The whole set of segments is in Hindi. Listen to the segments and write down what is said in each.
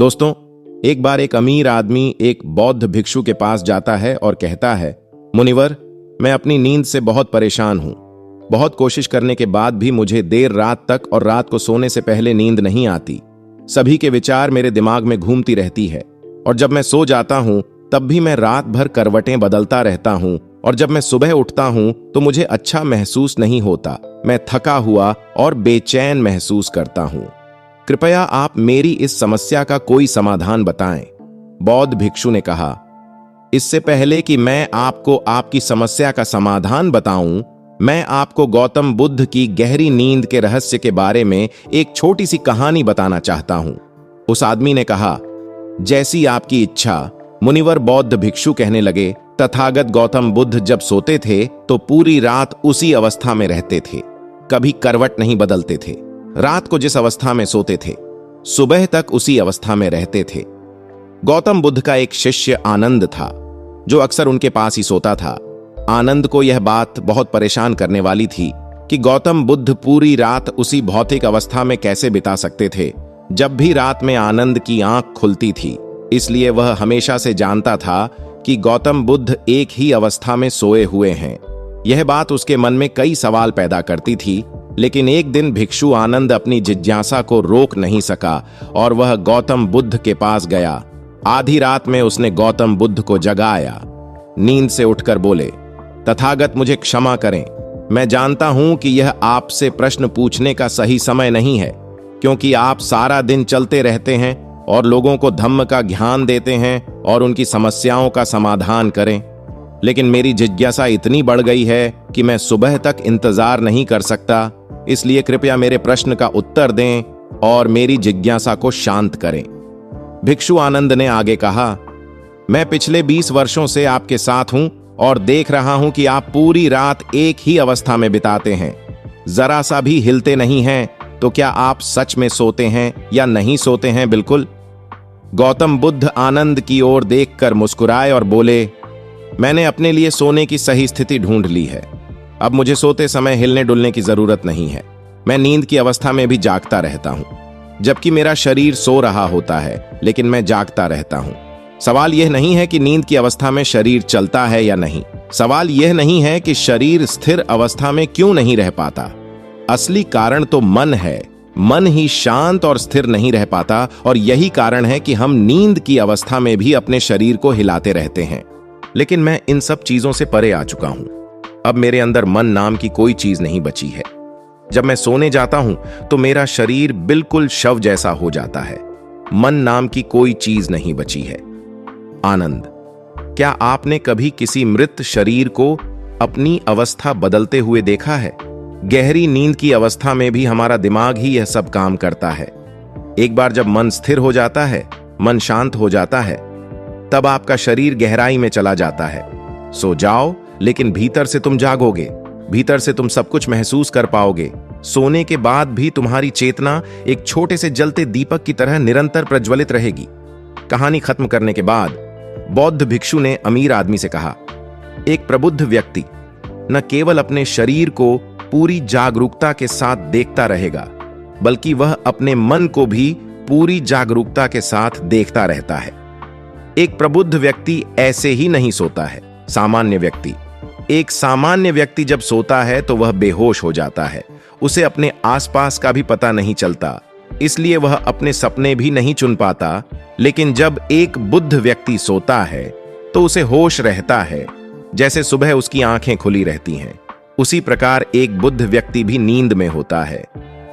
दोस्तों, एक बार एक अमीर आदमी एक बौद्ध भिक्षु के पास जाता है और कहता है, मुनिवर, मैं अपनी नींद से बहुत परेशान हूं। बहुत कोशिश करने के बाद भी मुझे देर रात तक और रात को सोने से पहले नींद नहीं आती। सभी के विचार मेरे दिमाग में घूमती रहती है और जब मैं सो जाता हूं तब भी मैं रात भर करवटें बदलता रहता हूं और जब मैं सुबह उठता हूं तो मुझे अच्छा महसूस नहीं होता। मैं थका हुआ और बेचैन महसूस करता हूं। कृपया आप मेरी इस समस्या का कोई समाधान बताएं। बौद्ध भिक्षु ने कहा, इससे पहले कि मैं आपको आपकी समस्या का समाधान बताऊं, मैं आपको गौतम बुद्ध की गहरी नींद के रहस्य के बारे में एक छोटी सी कहानी बताना चाहता हूं। उस आदमी ने कहा, जैसी आपकी इच्छा। मुनिवर बौद्ध भिक्षु कहने लगे, तथागत गौतम बुद्ध जब सोते थे तो पूरी रात उसी अवस्था में रहते थे, कभी करवट नहीं बदलते थे। रात को जिस अवस्था में सोते थे, सुबह तक उसी अवस्था में रहते थे। गौतम बुद्ध का एक शिष्य आनंद था, जो अक्सर उनके पास ही सोता था। आनंद को यह बात बहुत परेशान करने वाली थी कि गौतम बुद्ध पूरी रात उसी भौतिक अवस्था में कैसे बिता सकते थे। जब भी रात में आनंद की आंख खुलती थी, इसलिए वह हमेशा से जानता था कि गौतम बुद्ध एक ही अवस्था में सोए हुए हैं। यह बात उसके मन में कई सवाल पैदा करती थी, लेकिन एक दिन भिक्षु आनंद अपनी जिज्ञासा को रोक नहीं सका और वह गौतम बुद्ध के पास गया। आधी रात में उसने गौतम बुद्ध को जगाया। नींद से उठकर बोले, तथागत, मुझे क्षमा करें। मैं जानता हूं कि यह आपसे प्रश्न पूछने का सही समय नहीं है, क्योंकि आप सारा दिन चलते रहते हैं और लोगों को धम्म का ज्ञान देते हैं और उनकी समस्याओं का समाधान करें। लेकिन मेरी जिज्ञासा इतनी बढ़ गई है कि मैं सुबह तक इंतजार नहीं कर सकता, इसलिए कृपया मेरे प्रश्न का उत्तर दें और मेरी जिज्ञासा को शांत करें। भिक्षु आनंद ने आगे कहा, मैं पिछले 20 वर्षों से आपके साथ हूं और देख रहा हूं कि आप पूरी रात एक ही अवस्था में बिताते हैं, जरा सा भी हिलते नहीं हैं। तो क्या आप सच में सोते हैं या नहीं सोते हैं? बिल्कुल। गौतम बुद्ध आनंद की ओर देखकर मुस्कुराए और बोले, मैंने अपने लिए सोने की सही स्थिति ढूंढ ली है। अब मुझे सोते समय हिलने डुलने की जरूरत नहीं है। मैं नींद की अवस्था में भी जागता रहता हूं, जबकि मेरा शरीर सो रहा होता है, लेकिन मैं जागता रहता हूं। सवाल यह नहीं है कि नींद की अवस्था में शरीर चलता है या नहीं। सवाल यह नहीं है कि शरीर स्थिर अवस्था में क्यों नहीं रह पाता। असली कारण तो मन है। मन ही शांत और स्थिर नहीं रह पाता और यही कारण है कि हम नींद की अवस्था में भी अपने शरीर को हिलाते रहते हैं। लेकिन मैं इन सब चीजों से परे आ चुका हूं। अब मेरे अंदर मन नाम की कोई चीज नहीं बची है। जब मैं सोने जाता हूं तो मेरा शरीर बिल्कुल शव जैसा हो जाता है। मन नाम की कोई चीज नहीं बची है। आनंद, क्या आपने कभी किसी मृत शरीर को अपनी अवस्था बदलते हुए देखा है? गहरी नींद की अवस्था में भी हमारा दिमाग ही यह सब काम करता है। एक बार जब मन स्थिर हो जाता है, मन शांत हो जाता है, तब आपका शरीर गहराई में चला जाता है। सो जाओ, लेकिन भीतर से तुम जागोगे। भीतर से तुम सब कुछ महसूस कर पाओगे। सोने के बाद भी तुम्हारी चेतना एक छोटे से जलते दीपक की तरह निरंतर प्रज्वलित रहेगी। कहानी खत्म करने के बाद बौद्ध भिक्षु ने अमीर आदमी से कहा, एक प्रबुद्ध व्यक्ति न केवल अपने शरीर को पूरी जागरूकता के साथ देखता रहेगा, बल्कि वह अपने मन को भी पूरी जागरूकता के साथ देखता रहता है। एक प्रबुद्ध व्यक्ति ऐसे ही नहीं सोता है। एक सामान्य व्यक्ति जब सोता है तो वह बेहोश हो जाता है। उसे अपने आसपास का भी पता नहीं चलता, इसलिए वह अपने सपने भी नहीं चुन पाता। लेकिन जब एक बुद्ध व्यक्ति सोता है तो उसे होश रहता है, जैसे सुबह उसकी आंखें खुली रहती हैं। उसी प्रकार एक बुद्ध व्यक्ति भी नींद में होता है।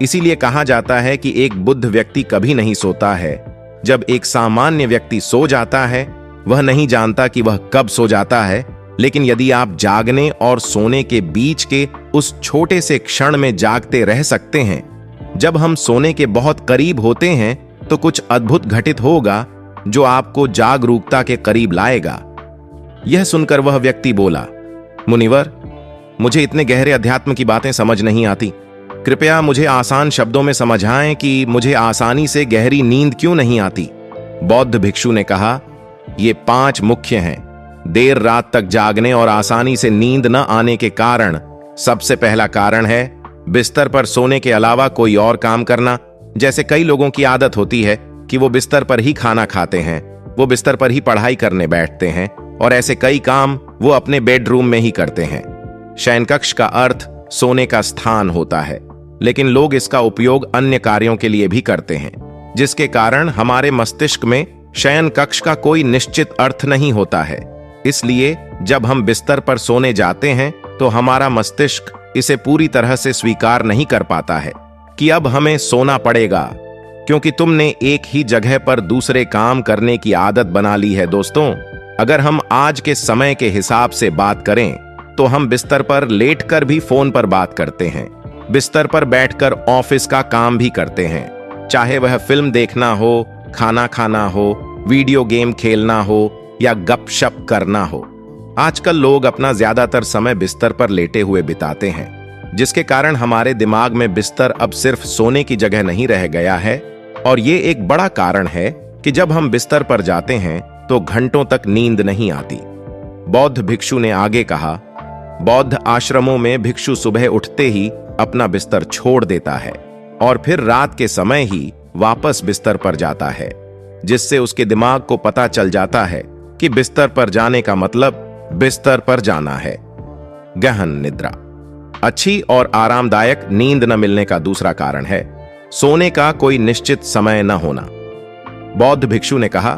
इसीलिए कहा जाता है कि एक बुद्ध व्यक्ति कभी नहीं सोता है। जब एक सामान्य व्यक्ति सो जाता है, वह नहीं जानता कि वह कब सो जाता है। लेकिन यदि आप जागने और सोने के बीच के उस छोटे से क्षण में जागते रह सकते हैं, जब हम सोने के बहुत करीब होते हैं, तो कुछ अद्भुत घटित होगा जो आपको जागरूकता के करीब लाएगा। यह सुनकर वह व्यक्ति बोला, मुनिवर, मुझे इतने गहरे अध्यात्म की बातें समझ नहीं आती। कृपया मुझे आसान शब्दों में समझाएं कि मुझे आसानी से गहरी नींद क्यों नहीं आती। बौद्ध भिक्षु ने कहा, ये 5 मुख्य हैं। देर रात तक जागने और आसानी से नींद न आने के कारण। सबसे पहला कारण है बिस्तर पर सोने के अलावा कोई और काम करना। जैसे कई लोगों की आदत होती है कि वो बिस्तर पर ही खाना खाते हैं, वो बिस्तर पर ही पढ़ाई करने बैठते हैं और ऐसे कई काम वो अपने बेडरूम में ही करते हैं। शयन कक्ष का अर्थ सोने का स्थान होता है, लेकिन लोग इसका उपयोग अन्य कार्यों के लिए भी करते हैं, जिसके कारण हमारे मस्तिष्क में शयन कक्ष का कोई निश्चित अर्थ नहीं होता है। इसलिए जब हम बिस्तर पर सोने जाते हैं तो हमारा मस्तिष्क इसे पूरी तरह से स्वीकार नहीं कर पाता है कि अब हमें सोना पड़ेगा, क्योंकि तुमने एक ही जगह पर दूसरे काम करने की आदत बना ली है। दोस्तों, अगर हम आज के समय के हिसाब से बात करें तो हम बिस्तर पर लेटकर भी फोन पर बात करते हैं, बिस्तर पर बैठकर ऑफिस का काम भी करते हैं, चाहे वह फिल्म देखना हो, खाना खाना हो, वीडियो गेम खेलना हो या गपशप करना हो। आजकल लोग अपना ज्यादातर समय बिस्तर पर लेटे हुए बिताते हैं, जिसके कारण हमारे दिमाग में बिस्तर अब सिर्फ सोने की जगह नहीं रह गया है। और ये एक बड़ा कारण है कि जब हम बिस्तर पर जाते हैं तो घंटों तक नींद नहीं आती। बौद्ध भिक्षु ने आगे कहा, बौद्ध आश्रमों में भिक्षु सुबह उठते ही अपना बिस्तर छोड़ देता है और फिर रात के समय ही वापस बिस्तर पर जाता है, जिससे उसके दिमाग को पता चल जाता है कि बिस्तर पर जाने का मतलब बिस्तर पर जाना है। गहन निद्रा। अच्छी और आरामदायक नींद न मिलने का दूसरा कारण है सोने का कोई निश्चित समय न होना। बौद्ध भिक्षु ने कहा,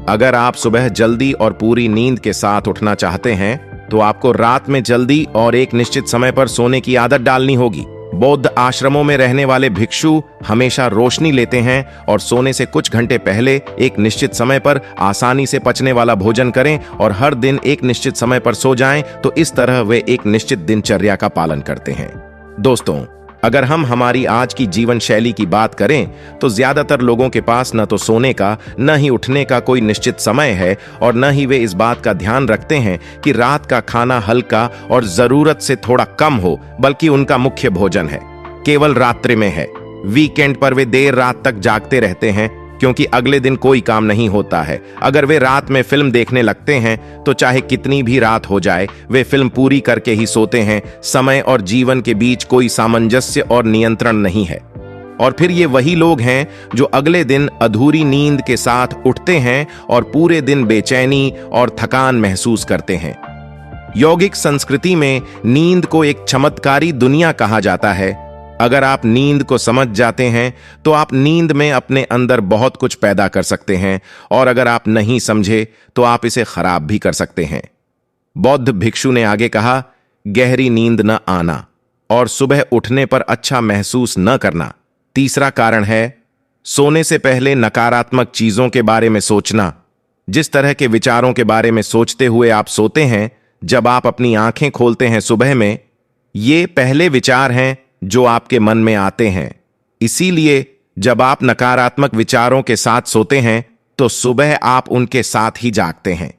अगर आप सुबह जल्दी और पूरी नींद के साथ उठना चाहते हैं तो आपको रात में जल्दी और एक निश्चित समय पर सोने की आदत डालनी होगी। बौद्ध आश्रमों में रहने वाले भिक्षु हमेशा रोशनी लेते हैं और सोने से कुछ घंटे पहले एक निश्चित समय पर आसानी से पचने वाला भोजन करें और हर दिन एक निश्चित समय पर सो जाएं, तो इस तरह वे एक निश्चित दिनचर्या का पालन करते हैं। दोस्तों, अगर हम हमारी आज की जीवन शैली की बात करें तो ज्यादातर लोगों के पास न तो सोने का न ही उठने का कोई निश्चित समय है और न ही वे इस बात का ध्यान रखते हैं कि रात का खाना हल्का और जरूरत से थोड़ा कम हो, बल्कि उनका मुख्य भोजन है केवल रात्रि में है। वीकेंड पर वे देर रात तक जागते रहते हैं क्योंकि अगले दिन कोई काम नहीं होता है। अगर वे रात में फिल्म देखने लगते हैं तो चाहे कितनी भी रात हो जाए वे फिल्म पूरी करके ही सोते हैं। समय और जीवन के बीच कोई सामंजस्य और नियंत्रण नहीं है। और फिर ये वही लोग हैं जो अगले दिन अधूरी नींद के साथ उठते हैं और पूरे दिन बेचैनी और थकान महसूस करते हैं। यौगिक संस्कृति में नींद को एक चमत्कारी दुनिया कहा जाता है। अगर आप नींद को समझ जाते हैं तो आप नींद में अपने अंदर बहुत कुछ पैदा कर सकते हैं, और अगर आप नहीं समझे तो आप इसे खराब भी कर सकते हैं। बौद्ध भिक्षु ने आगे कहा, गहरी नींद न आना और सुबह उठने पर अच्छा महसूस न करना। तीसरा कारण है सोने से पहले नकारात्मक चीजों के बारे में सोचना। जिस तरह के विचारों के बारे में सोचते हुए आप सोते हैं, जब आप अपनी आंखें खोलते हैं सुबह में, ये पहले विचार हैं जो आपके मन में आते हैं। इसीलिए जब आप नकारात्मक विचारों के साथ सोते हैं तो सुबह आप उनके साथ ही जागते हैं।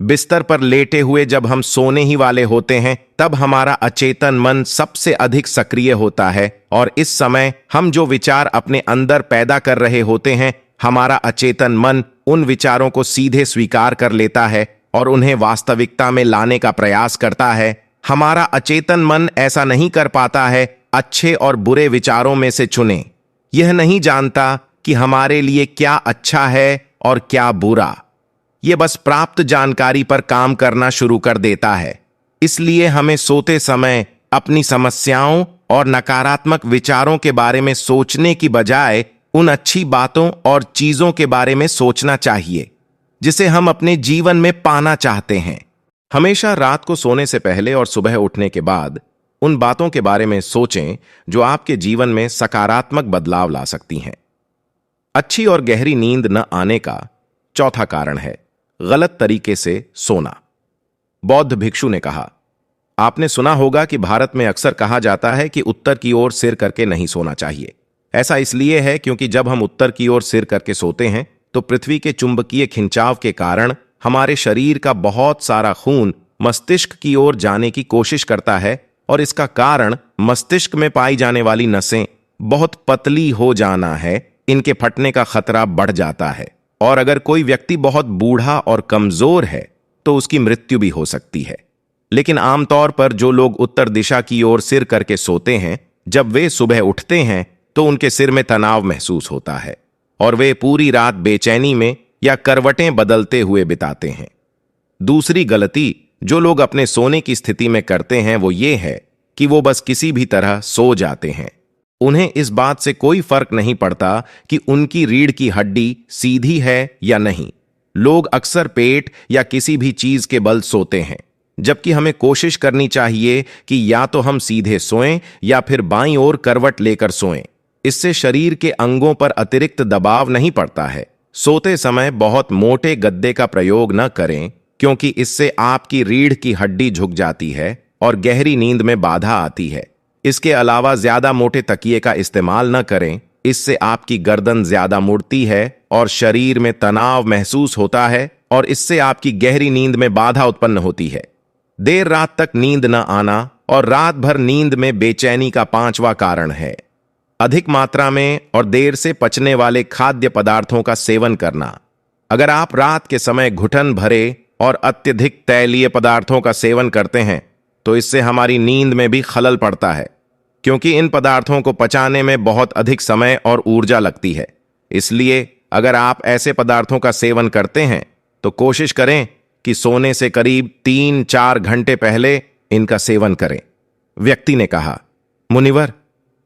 बिस्तर पर लेटे हुए जब हम सोने ही वाले होते हैं तब हमारा अचेतन मन सबसे अधिक सक्रिय होता है, और इस समय हम जो विचार अपने अंदर पैदा कर रहे होते हैं, हमारा अचेतन मन उन विचारों को सीधे स्वीकार कर लेता है और उन्हें वास्तविकता में लाने का प्रयास करता है। हमारा अचेतन मन ऐसा नहीं कर पाता है। अच्छे और बुरे विचारों में से चुने। यह नहीं जानता कि हमारे लिए क्या अच्छा है और क्या बुरा। यह बस प्राप्त जानकारी पर काम करना शुरू कर देता है। इसलिए हमें सोते समय अपनी समस्याओं और नकारात्मक विचारों के बारे में सोचने की बजाय उन अच्छी बातों और चीजों के बारे में सोचना चाहिए जिसे हम अपने जीवन में पाना चाहते हैं। हमेशा रात को सोने से पहले और सुबह उठने के बाद उन बातों के बारे में सोचें जो आपके जीवन में सकारात्मक बदलाव ला सकती हैं। अच्छी और गहरी नींद न आने का चौथा कारण है गलत तरीके से सोना। बौद्ध भिक्षु ने कहा, आपने सुना होगा कि भारत में अक्सर कहा जाता है कि उत्तर की ओर सिर करके नहीं सोना चाहिए। ऐसा इसलिए है क्योंकि जब हम उत्तर की ओर सिर करके सोते हैं तो पृथ्वी के चुंबकीय खिंचाव के कारण हमारे शरीर का बहुत सारा खून मस्तिष्क की ओर जाने की कोशिश करता है, और इसका कारण मस्तिष्क में पाई जाने वाली नसें बहुत पतली हो जाना है। इनके फटने का खतरा बढ़ जाता है, और अगर कोई व्यक्ति बहुत बूढ़ा और कमजोर है तो उसकी मृत्यु भी हो सकती है। लेकिन आमतौर पर जो लोग उत्तर दिशा की ओर सिर करके सोते हैं, जब वे सुबह उठते हैं तो उनके सिर में तनाव महसूस होता है। और वे पूरी रात बेचैनी में या करवटें बदलते हुए बिताते हैं। दूसरी गलती जो लोग अपने सोने की स्थिति में करते हैं वो ये है कि वो बस किसी भी तरह सो जाते हैं। उन्हें इस बात से कोई फर्क नहीं पड़ता कि उनकी रीढ़ की हड्डी सीधी है या नहीं। लोग अक्सर पेट या किसी भी चीज के बल सोते हैं, जबकि हमें कोशिश करनी चाहिए कि या तो हम सीधे सोएं या फिर बाईं ओर करवट लेकर सोएं। इससे शरीर के अंगों पर अतिरिक्त दबाव नहीं पड़ता है। सोते समय बहुत मोटे गद्दे का प्रयोग न करें, क्योंकि इससे आपकी रीढ़ की हड्डी झुक जाती है और गहरी नींद में बाधा आती है। इसके अलावा ज्यादा मोटे तकिए का इस्तेमाल न करें, इससे आपकी गर्दन ज्यादा मुड़ती है और शरीर में तनाव महसूस होता है और इससे आपकी गहरी नींद में बाधा उत्पन्न होती है। देर रात तक नींद न आना और रात भर नींद में बेचैनी का पांचवा कारण है अधिक मात्रा में और देर से पचने वाले खाद्य पदार्थों का सेवन करना। अगर आप रात के समय घुटन भरे और अत्यधिक तैलीय पदार्थों का सेवन करते हैं तो इससे हमारी नींद में भी खलल पड़ता है, क्योंकि इन पदार्थों को पचाने में बहुत अधिक समय और ऊर्जा लगती है। इसलिए अगर आप ऐसे पदार्थों का सेवन करते हैं तो कोशिश करें कि सोने से करीब 3-4 घंटे पहले इनका सेवन करें। व्यक्ति ने कहा, मुनिवर,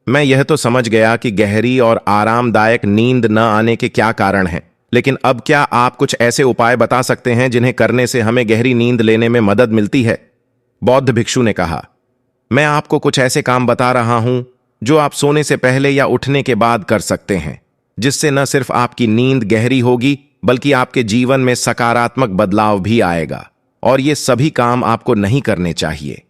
मैं यह तो समझ गया कि गहरी और आरामदायक नींद न आने के क्या कारण हैं, लेकिन अब क्या आप कुछ ऐसे उपाय बता सकते हैं जिन्हें करने से हमें गहरी नींद लेने में मदद मिलती है? बौद्ध भिक्षु ने कहा, मैं आपको कुछ ऐसे काम बता रहा हूं जो आप सोने से पहले या उठने के बाद कर सकते हैं, जिससे न सिर्फ आपकी नींद गहरी होगी बल्कि आपके जीवन में सकारात्मक बदलाव भी आएगा। और ये सभी काम आपको नहीं करने चाहिए।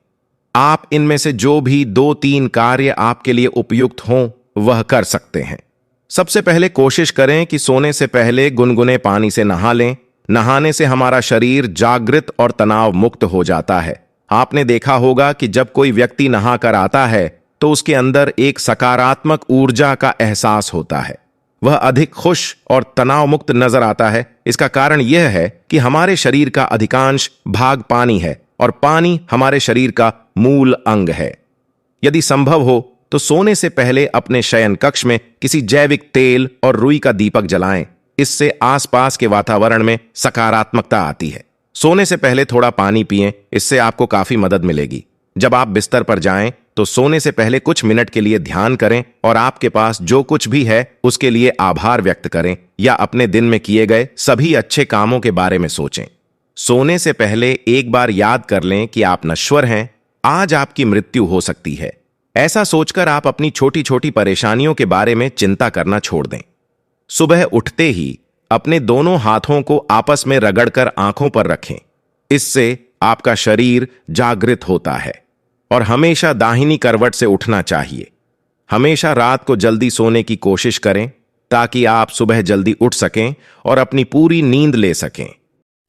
आप इनमें से जो भी 2-3 कार्य आपके लिए उपयुक्त हों वह कर सकते हैं। सबसे पहले कोशिश करें कि सोने से पहले गुनगुने पानी से नहा लें। नहाने से हमारा शरीर जागृत और तनाव मुक्त हो जाता है। आपने देखा होगा कि जब कोई व्यक्ति नहाकर आता है तो उसके अंदर एक सकारात्मक ऊर्जा का एहसास होता है। वह अधिक खुश और तनाव मुक्त नजर आता है। इसका कारण यह है कि हमारे शरीर का अधिकांश भाग पानी है और पानी हमारे शरीर का मूल अंग है। यदि संभव हो तो सोने से पहले अपने शयन कक्ष में किसी जैविक तेल और रुई का दीपक जलाएं। इससे आसपास के वातावरण में सकारात्मकता आती है। सोने से पहले थोड़ा पानी पिएं, इससे आपको काफी मदद मिलेगी। जब आप बिस्तर पर जाएं तो सोने से पहले कुछ मिनट के लिए ध्यान करें और आपके पास जो कुछ भी है उसके लिए आभार व्यक्त करें या अपने दिन में किए गए सभी अच्छे कामों के बारे में सोचें। सोने से पहले एक बार याद कर लें कि आप नश्वर हैं, आज आपकी मृत्यु हो सकती है। ऐसा सोचकर आप अपनी छोटी छोटी परेशानियों के बारे में चिंता करना छोड़ दें। सुबह उठते ही अपने दोनों हाथों को आपस में रगड़कर आंखों पर रखें। इससे आपका शरीर जागृत होता है। और हमेशा दाहिनी करवट से उठना चाहिए। हमेशा रात को जल्दी सोने की कोशिश करें ताकि आप सुबह जल्दी उठ सकें और अपनी पूरी नींद ले सकें।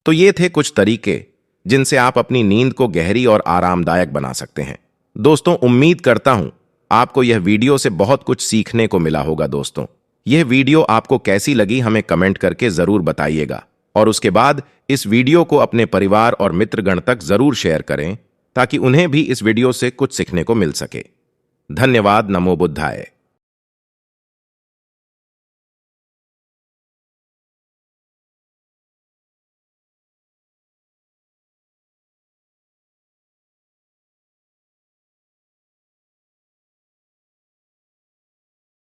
तो ये थे कुछ तरीके जिनसे आप अपनी नींद को गहरी और आरामदायक बना सकते हैं। दोस्तों, उम्मीद करता हूं आपको यह वीडियो से बहुत कुछ सीखने को मिला होगा। दोस्तों, यह वीडियो आपको कैसी लगी हमें कमेंट करके जरूर बताइएगा और उसके बाद इस वीडियो को अपने परिवार और मित्रगण तक जरूर शेयर करें ताकि उन्हें भी इस वीडियो से कुछ सीखने को मिल सके। धन्यवाद। नमो बुद्धाय।